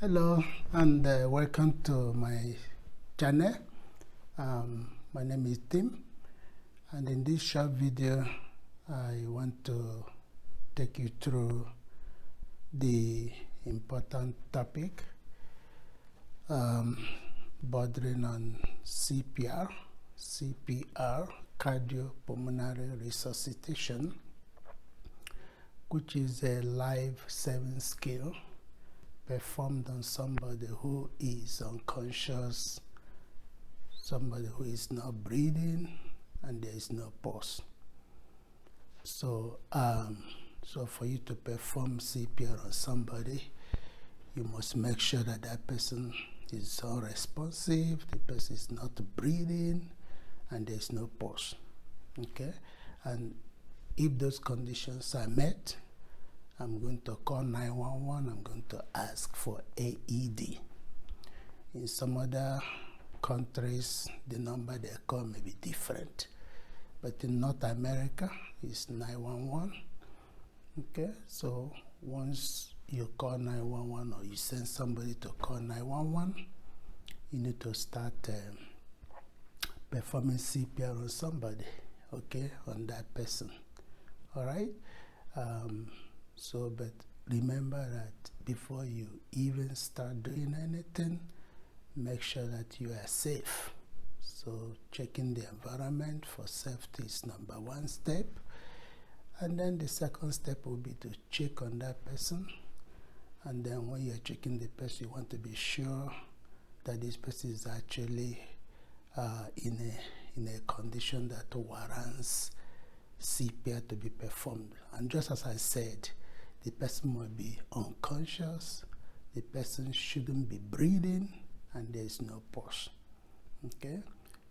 Hello and welcome to my channel. My name is Tim, and in this short video I want to take you through the important topic bordering on CPR, cardiopulmonary resuscitation, which is a life-saving skill performed on somebody who is unconscious, somebody who is not breathing, and there is no pulse. So for you to perform CPR on somebody, you must make sure that that person is unresponsive, the person is not breathing, and there is no pulse. Okay? And if those conditions are met, I'm going to call 911. I'm going to ask for AED. In some other countries, the number they call may be different. But in North America, it's 911. Okay, so once you call 911 or you send somebody to call 911, you need to start performing CPR on somebody, okay, on that person. All right? But remember that before you even start doing anything, make sure that you are safe. So checking the environment for safety is number one step. And then the second step will be to check on that person. And then when you're checking the person, you want to be sure that this person is actually in a condition that warrants CPR to be performed. And just as I said, the person must be unconscious, the person shouldn't be breathing, and there is no pulse. Okay?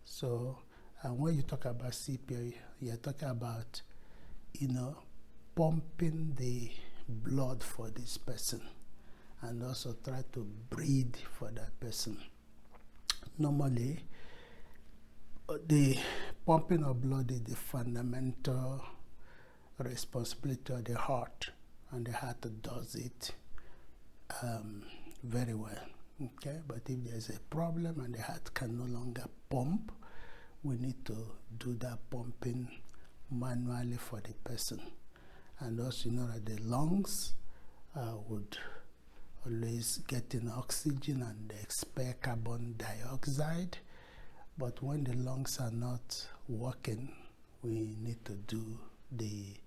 So, when you talk about CPR, you're talking about, pumping the blood for this person and also try to breathe for that person. Normally, the pumping of blood is the fundamental responsibility of the heart, and the heart does it very well. Okay, but if there's a problem and the heart can no longer pump, we need to do that pumping manually for the person. And also, that the lungs would always get in oxygen and they expel carbon dioxide. But when the lungs are not working, we need to do the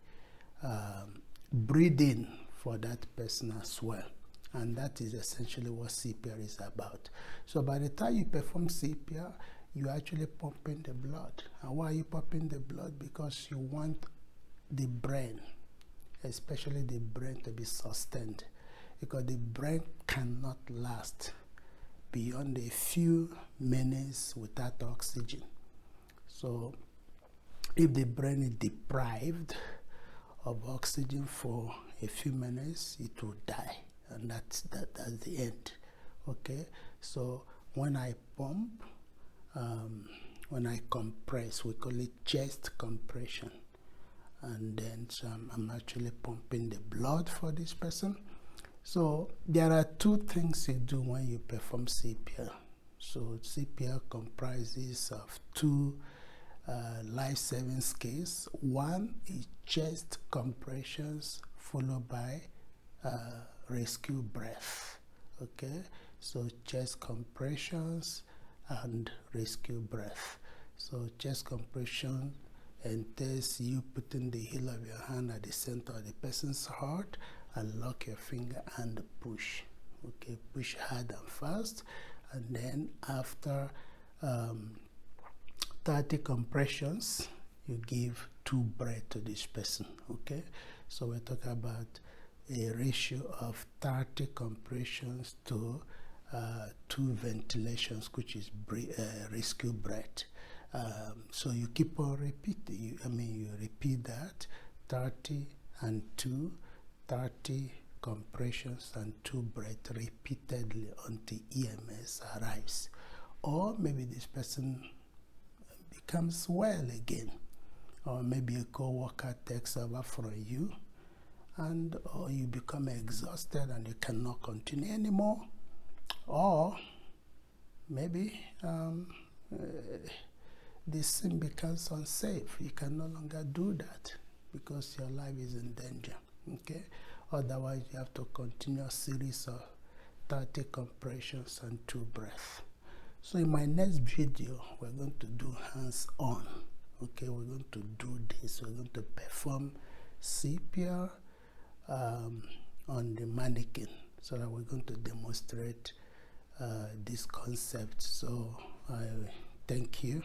breathing for that person as well. And that is essentially what CPR is about. So by the time you perform CPR, you're actually pumping the blood. And why are you pumping the blood? Because you want the brain, especially the brain, to be sustained. Because the brain cannot last beyond a few minutes without oxygen. So if the brain is deprived of oxygen for a few minutes, it will die, and that's the end. Okay, so when I pump, when I compress, we call it chest compression, and then I'm actually pumping the blood for this person. So there are two things you do when you perform CPR. So CPR comprises of two life-saving skills. One is chest compressions followed by rescue breath. Okay, so chest compressions and rescue breath. So chest compression entails you putting the heel of your hand at the center of the person's heart and lock your finger and push. Okay, push hard and fast, and then after 30 compressions, you give 2 breaths to this person. Okay, so we're talking about a ratio of 30 compressions to 2 ventilations, which is rescue breath. So you keep on repeating. You repeat that 30 and 2, 30 compressions and 2 breaths repeatedly until EMS arrives. Or maybe this person becomes well again, or maybe a co-worker takes over from you, or you become exhausted and you cannot continue anymore, or maybe this scene becomes unsafe. You can no longer do that because your life is in danger. Okay, otherwise you have to continue a series of 30 compressions and 2 breaths. So in my next video, we're going to do hands-on. Okay, we're going to do this. We're going to perform CPR on the mannequin, so that we're going to demonstrate this concept. So I thank you.